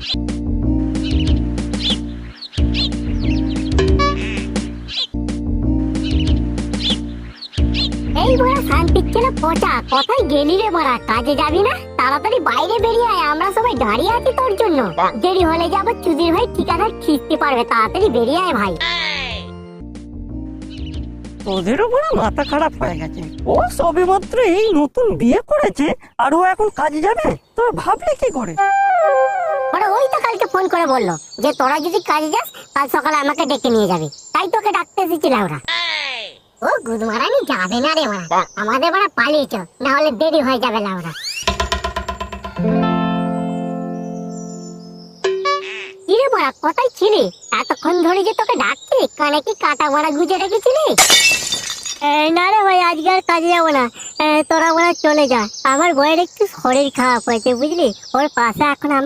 এই বড় শান্তির ছেলে পচা, কোথায় গেলি রে বড়া? কাজে যাবি না? তাড়াতাড়ি বাইরে বেরিয়ে আয়, আমরা সবাই দাঁড়িয়ে আছি তোর জন্য। দেরি হলে যাবো চুদির ভাই ঠিকাদার খিস্তি পারবে, তাড়াতাড়ি বেরিয়ে আয় ভাই। ওদেরও বড় মাথা খারাপ হয়ে গেছে। ও সবে মাত্র এই নতুন বিয়ে করেছে আর ও এখন কাজে যাবে, তোর ভাবলে কি করে? ওরা ওই তো কালকে ফোন করে বললো যে তোরা যদি কাজে যাস কাল সকালে আমাকে ডেকে নিয়ে যাবি, তাই তোকে ডাকতে এসেছিল ওরা। ও গুদমারানি যাবে না রে ওরা, আমাদের ওরা পালিয়েছ, না হলে দেরি হয়ে যাবে না ওরা। কিরে বড়া, কোথায় ছিলি এতক্ষণ ধরে যে তোকে ডাকছি? কানে কি কাটা বড়া গুজে রেখেছিলি? না রে ভাই, আজকে আর কাজে যাবো না, তোরা বড়া চলে যা। আমার বইয়ের একটু শরীর খারাপ হয়েছে বুঝলি, ওর পাশে এখন আমার